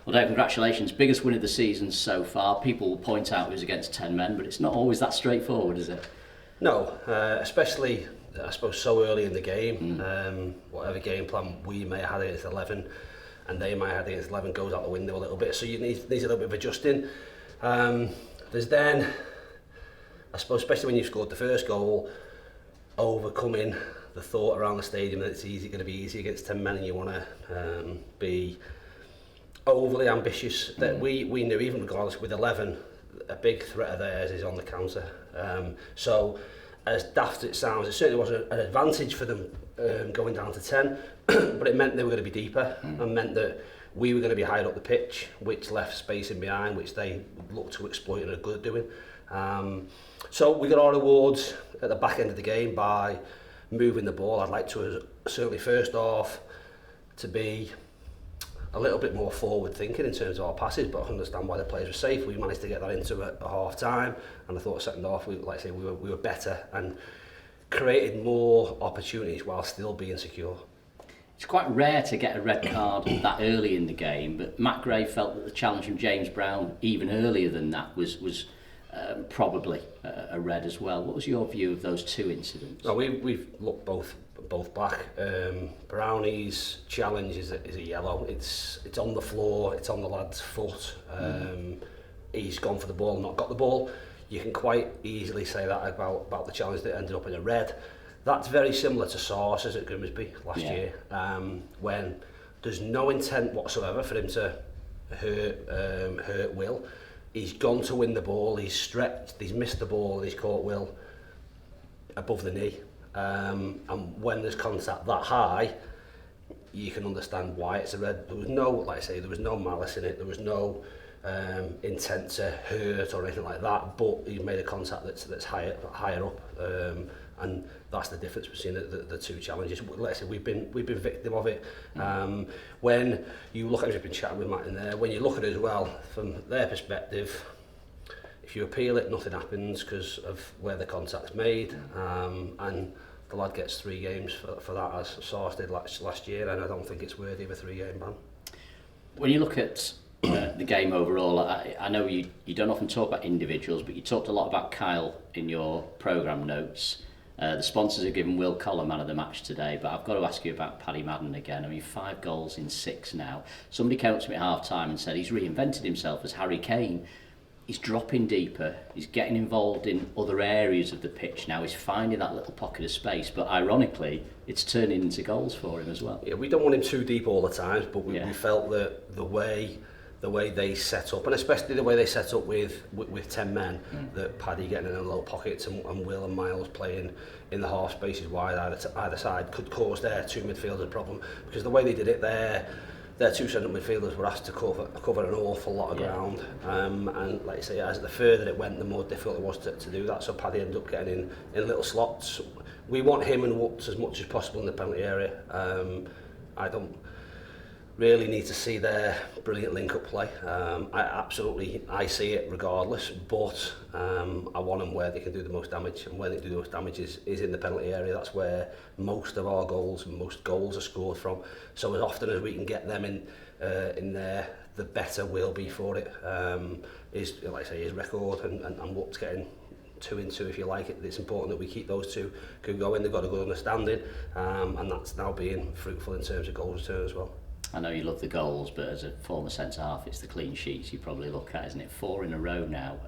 Well, Dave, congratulations. Biggest win of the season so far. People will point out it was against 10 men, but it's not always that straightforward, is it? No, especially, I suppose, so early in the game. Whatever game plan we may have had against 11 and they might have had against 11 goes out the window a little bit, so you need a little bit of adjusting. There's then, I suppose, especially when you've scored the first goal, overcoming the thought around the stadium that it's going to be easy against 10 men and you want to be overly ambitious. That we knew, even regardless with 11, a big threat of theirs is on the counter. So as daft as it sounds, it certainly was an advantage for them going down to 10, but it meant they were going to be deeper and meant that we were going to be higher up the pitch, which left space in behind, which they looked to exploit and are good at doing. So we got our rewards at the back end of the game by moving the ball. I'd like to certainly first off to be a little bit more forward thinking in terms of our passes, but I understand why the players were safe. We managed to get that into a half time, and I thought second half we were better and created more opportunities while still being secure. It's quite rare to get a red card that early in the game, but Matt Gray felt that the challenge from James Brown even earlier than that was probably a red as well. What was your view of those two incidents? Well, we've looked both back. Brownie's challenge is a yellow. It's on the floor, it's on the lad's foot. He's gone for the ball and not got the ball. You can quite easily say that about the challenge that ended up in a red. That's very similar to Sauce's at Grimsby last year, when there's no intent whatsoever for him to hurt Will. He's gone to win the ball, he's stretched, he's missed the ball, and he's caught Will above the knee. And when there's contact that high, you can understand why it's a red. There was no, like I say, there was no malice in it. There was no intent to hurt or anything like that. But he's made a contact that's higher up, and that's the difference between the two challenges. Like I say, we've been victim of it. When you look at it, we've been chatting with Matt in there. When you look at it as well from their perspective, if you appeal it, nothing happens because of where the contact's made, and the lad gets 3 games for that, as Sauce did last year, and I don't think it's worthy of a 3-game ban. When you look at the game overall, I know you don't often talk about individuals, but you talked a lot about Kyle in your programme notes. The sponsors have given Will Collar man of the match today, but I've got to ask you about Paddy Madden again. I mean, 5 goals in 6 now. Somebody came up to me at half-time and said he's reinvented himself as Harry Kane. He's dropping deeper, he's getting involved in other areas of the pitch now, he's finding that little pocket of space, but ironically, it's turning into goals for him as well. Yeah, we don't want him too deep all the time, but we felt that the way they set up, and especially the way they set up with 10 men, that Paddy getting in a little pockets and Will and Miles playing in the half spaces wide either side could cause their 2 midfielders a problem, because the way they did it there, their 2 central midfielders were asked to cover an awful lot of ground, and like I say, as the further it went, the more difficult it was to do that. So Paddy ended up getting in little slots. We want him and Woods as much as possible in the penalty area. I don't really need to see their brilliant link-up play. I see it regardless, but I want them where they can do the most damage, and where they do the most damage is in the penalty area. That's where most of our goals and most goals are scored from. So as often as we can get them in there, the better we'll be for it. Like I say, his record and what's getting 2 in 2, if you like it. It's important that we keep those 2 going. They've got a good understanding, and that's now being fruitful in terms of goals return as well. I know you love the goals, but as a former centre-half, it's the clean sheets you probably look at, isn't it? 4 in a row now.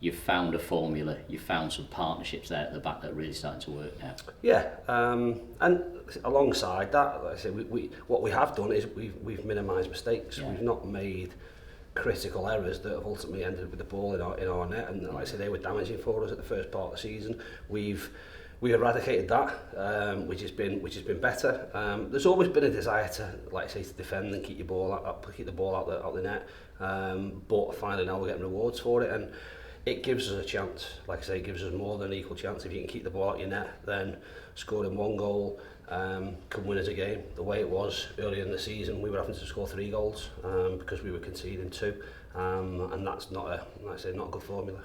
You've found a formula, you've found some partnerships there at the back that are really starting to work now. Yeah, and alongside that, like I say, what we have done is we've minimised mistakes. We've not made critical errors that have ultimately ended with the ball in our net, and like I say, they were damaging for us at the first part of the season. We eradicated that, which has been better. There's always been a desire to, like I say, to defend and keep the ball out the net. But finally now we're getting rewards for it, and it gives us a chance. Like I say, it gives us more than an equal chance. If you can keep the ball out your net, then scoring 1 goal can win us a game. The way it was earlier in the season, we were having to score 3 goals because we were conceding 2, and that's not a good formula.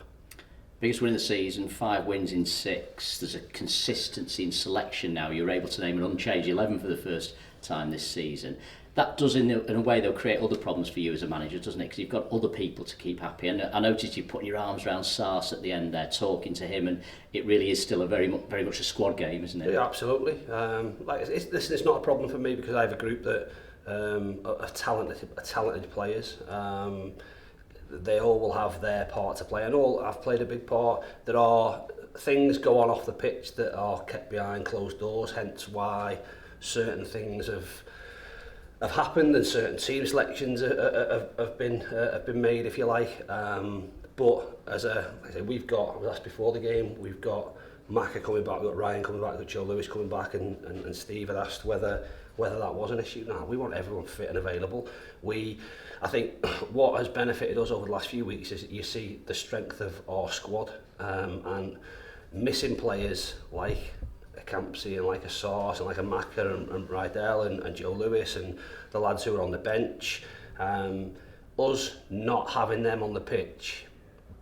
Biggest win of the season, 5 wins in 6. There's a consistency in selection now. You're able to name an unchanged 11 for the first time this season. that does in a way though create other problems for you as a manager, doesn't it? Because you've got other people to keep happy. And I noticed you putting your arms around Sars at the end there, talking to him, and it really is still a very much a squad game, isn't it? Yeah, absolutely. It's not a problem for me because I have a group that are talented players. They all will have their part to play, and all I've played a big part. There are things go on off the pitch that are kept behind closed doors, hence why certain things have happened and certain team selections have been made, if you like. But as I say, I was asked before the game, we've got Macca coming back, we've got Ryan coming back, we've got Joe Lewis coming back, and Steve had asked whether that was an issue. No, we want everyone fit and available. I think what has benefited us over the last few weeks is you see the strength of our squad, and missing players like a Campsey and like a Sauce and like a Macca and Rydell and Joe Lewis and the lads who are on the bench. Us not having them on the pitch,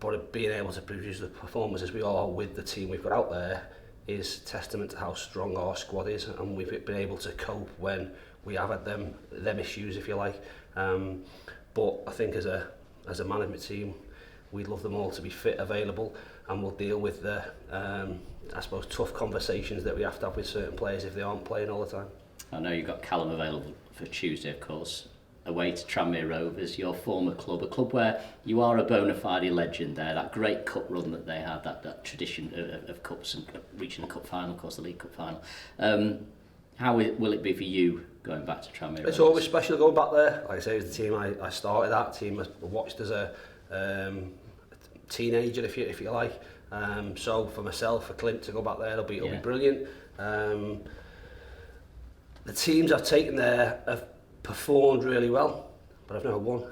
but being able to produce the performances we are with the team we've got out there is testament to how strong our squad is, and we've been able to cope when we have had them issues, if you like. But I think as a management team, we'd love them all to be fit, available, and we'll deal with the I suppose tough conversations that we have to have with certain players if they aren't playing all the time. I know you've got Callum available for Tuesday, of course, away to Tranmere Rovers, your former club, a club where you are a bona fide legend there, that great cup run that they had, that tradition of cups and reaching the cup final, of course, the League Cup final. How will it be for you going back to Tranmere Rovers? It's always special going back there. Like I say, it was the team I started, that team I watched as a teenager, if you like. So for myself, for Clint to go back there, it'll be brilliant. The teams I've taken there have performed really well, but I've never won.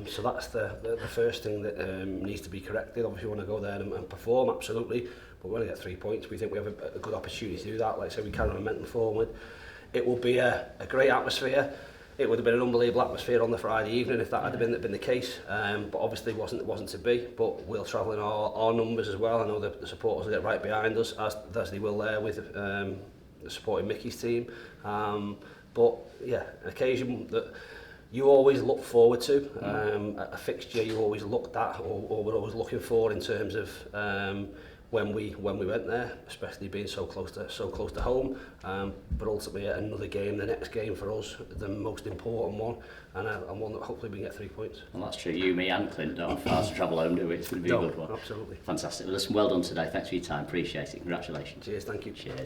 So that's the first thing that needs to be corrected. Obviously, we want to go there and perform, absolutely, but we only get 3 points. We think we have a good opportunity to do that. Like I say, we carry momentum forward. It will be a great atmosphere. It would have been an unbelievable atmosphere on the Friday evening if that had been the case, but obviously it wasn't to be. But we'll travel in our numbers as well. I know the supporters will get right behind us, as they will there with supporting Mickey's team. But yeah, an occasion that you always look forward to, a fixture you always looked at or were always looking for in terms of when we went there, especially being so close to home. But ultimately another game, the next game for us, the most important one, and one that hopefully we can get 3 points. Well, that's true. You, me and Clint don't have far to travel home, do we? It's going to be a good one. Absolutely. Fantastic. Well, listen, well done today. Thanks for your time. Appreciate it. Congratulations. Cheers. Thank you. Cheers.